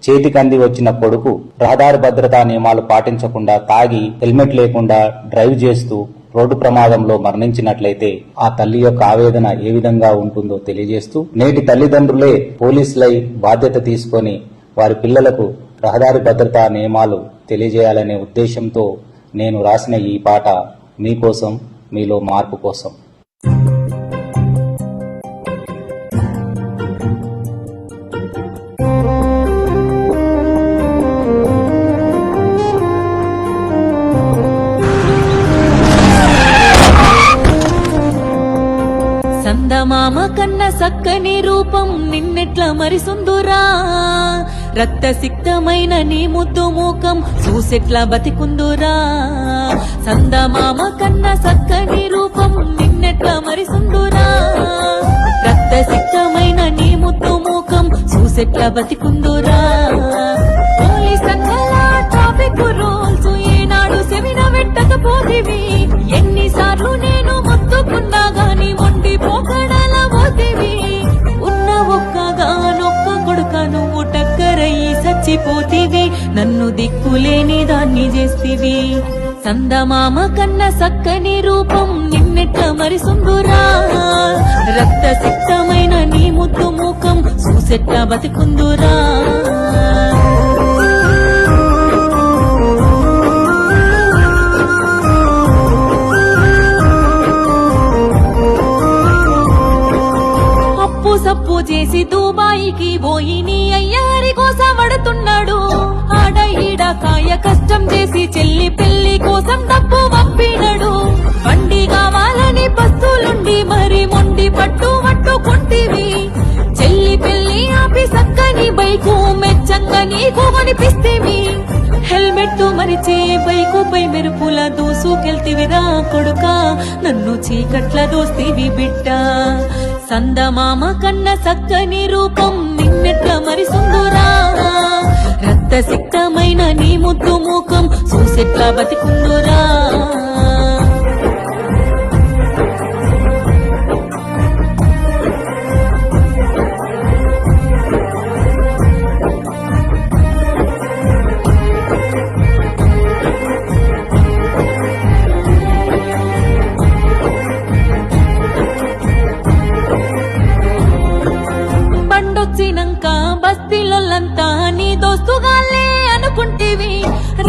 చేతికంది వచ్చిన కొడుకు రహదారి భద్రతా నియమాలు పాటించకుండా తాగి హెల్మెట్ లేకుండా డ్రైవ్ చేస్తూ రోడ్డు ప్రమాదంలో మరణించినట్లయితే ఆ తల్లి యొక్క ఆవేదన ఏ విధంగా ఉంటుందో తెలియజేస్తూ నేటి తల్లిదండ్రులే పోలీసులై బాధ్యత తీసుకొని వారి పిల్లలకు రహదారి భద్రతా నియమాలు తెలియజేయాలనే ఉద్దేశంతో నేను రాసిన ఈ పాట మీకోసం, మీలో మార్పు కోసం. సందమామ కన్న సక్కని రూపం నిన్నెట్ల మరిసుందురా, రక్త సిక్తమైన నీ ముద్దు మూకం చూసెట్లా బతికుందురా. సందమామ కన్న సక్కని రూపం నిన్నెట్ల మరిసుందురా, రక్త సిక్తమైన నీ ముద్దు మూకం చూసెట్లా బతికుందురా. పోలీస్ సంఘాల ట్రాఫిక్ రూల్స్ ఏనాడు సెవిన పెట్టకపోతివి, ఎన్నిసార్లు నేను మొత్తుకున్నా గాని మొండి పోకడల పోతివి. ఉన్న ఒక్కగానొక్క కొడుక నువ్వు టక్కరయ్యి చచ్చిపోతివి, నన్ను దిక్కులేని దాన్ని చేస్తివి. సందమామ కన్న సక్కని రూపం నిన్నెట్ల మరిసుందురా, రక్త సిక్తమైన నీ ముద్దు మూకం చూసెట్లా బతికుందురా. సప్పు చేసి దుబాయికి పోయి నీ అయ్యారి కోసం పడుతున్నాడు. ఆడ ఈడ కాయ కష్టం చేసి చెల్లి పెళ్లి కోసం డబ్బు పంపినడు. బండి కావాలని బస్సులుండి మరి మొండి పట్టుకుంటివి. చెల్లి పెళ్లి ఆపి సక్కని బైకు మెచ్చంగా నీకు కొనిపిస్తేవి. హెల్మెట్ మరిచే బైకుపై మెరుపుల దూసుకెళ్తివిరా కొడుక, నన్ను చీకట్ల దోస్తివి బిడ్డ. సందమామ కన్న సక్కని రూపం నిన్నెట్ల మరిసుందురా, రక్త సిక్తమైన నీ ముద్దు మూకం చూసెట్లా బతికుందురా. బండొచ్చినంక బస్తీలొల్లంతా నీ దోస్తుగాలే అనుకుంటివి.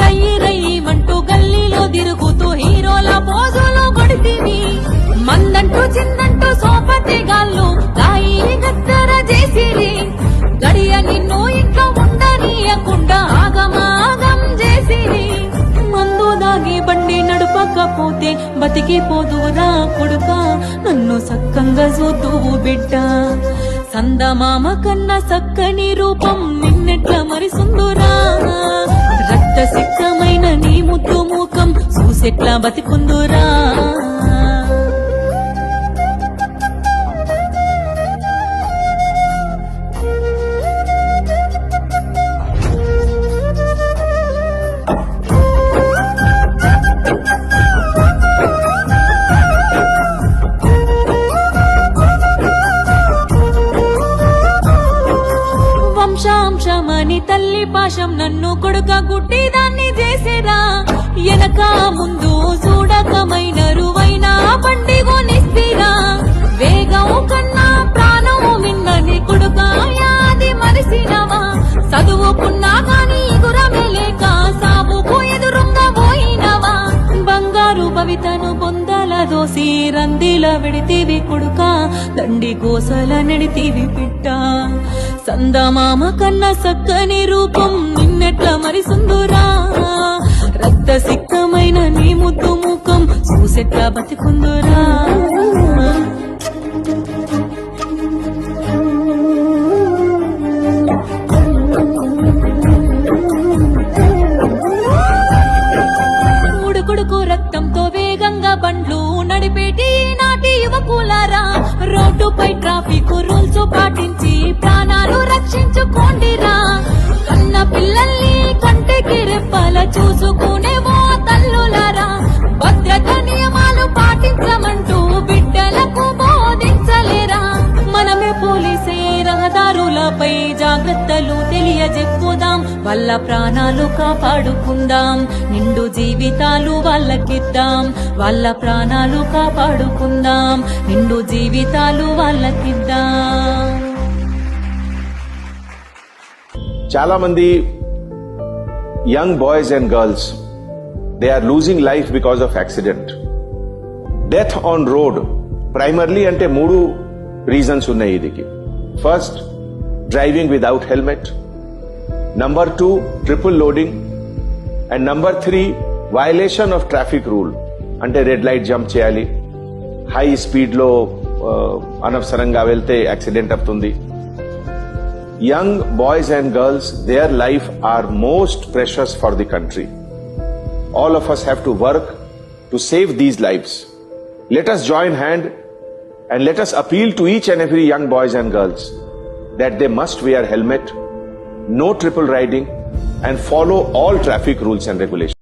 రయ్యి రయ్యి మంటూ గల్లీలో తిరుగుతూ హీరోల పోజులు కొడితివి. మందంటూ చిందంటూ సోపతిగాళ్ళు రాయి గద్దర చేసిరి. గడియ నిన్ను ఇంట్లో ఉండనీయకుండా ఆగమాగం చేసిరి. మందు దాగి బండి నడపకపోతే బతికిపోదురా కొడుక, నన్ను సక్కంగా చూద్దువు బిడ్డ. సందమామ కన్న సక్కని రూపం నిన్నెట్ల మరిసుందురా, రక్త సిక్తమైన నీ ముద్దు మూకం చూసెట్లా బతికుందురా. వంశాంశమని తల్లి పాశం నన్ను కొడుక గుడ్డి దాన్ని చేసేరా. ఎనక ముందు చూడకమైన రువైనా బండి కొనిస్తిరా. వేగం కన్నా ప్రాణం మిన్నని కొడుక యాది మరిసినవా. చదువుకున్నా గాని గురమే లేక సాబుకు ఎదురుంగా పోయినవా. బంగారు భవితను బొందల దోసి రందిల వెడితివి కొడుక, దండి గోసల నెడితివి బిడ్డ. సందమామ కన్న సక్కని రూపం నిన్నెట్ల మరిసుందురా, రక్త సిక్తమైన నీ ముద్దు మూకం చూసెట్లా బతికుందురా. ఉడుకుడుకు రక్తంతో వేగంగా బండ్లు నడిపేటి నాటి యువకులారా, రోడ్డుపై ట్రాఫిక్ రూల్స్ పాటించి ప్రాణాలు రక్షించుకోండిరా. కన్న పిల్లల్ని కంటికి రెప్పల చూసుకునే ఓ తల్లులారా, భద్రత నియమాలు పాటించమంటూ బిడ్డలకు బోధించలేరా. మనమే పోలీసే రహదారులపై జాగ్రత్తలు తెలియజెప్పుదాం. వాళ్ళ ప్రాణాలు కాపాడుకుందాం, నిండు జీవితాలు వాళ్ళకిద్దాం. వాళ్ళ ప్రాణాలు కాపాడుకుందాం, నిండు జీవితాలు వాళ్ళకిద్దాం. చాలా మంది young boys and girls they are losing life because of accident. Death on road primarily అంటే 3 రీజన్స్ ఉన్నాయి ఇదికి. First, driving without helmet. Number 2, triple loading. And number 3, violation of traffic rule, అంటే రెడ్ లైట్ జంప్ చేయాలి, high speed లో అనవసరంగా వెళ్తే accident అవుతుంది. Young boys and girls, their life are most precious for the country. All of us have to work to save these lives. Let us join hand and let us appeal to each and every young boys and girls that they must wear helmet, no triple riding, and follow all traffic rules and regulations.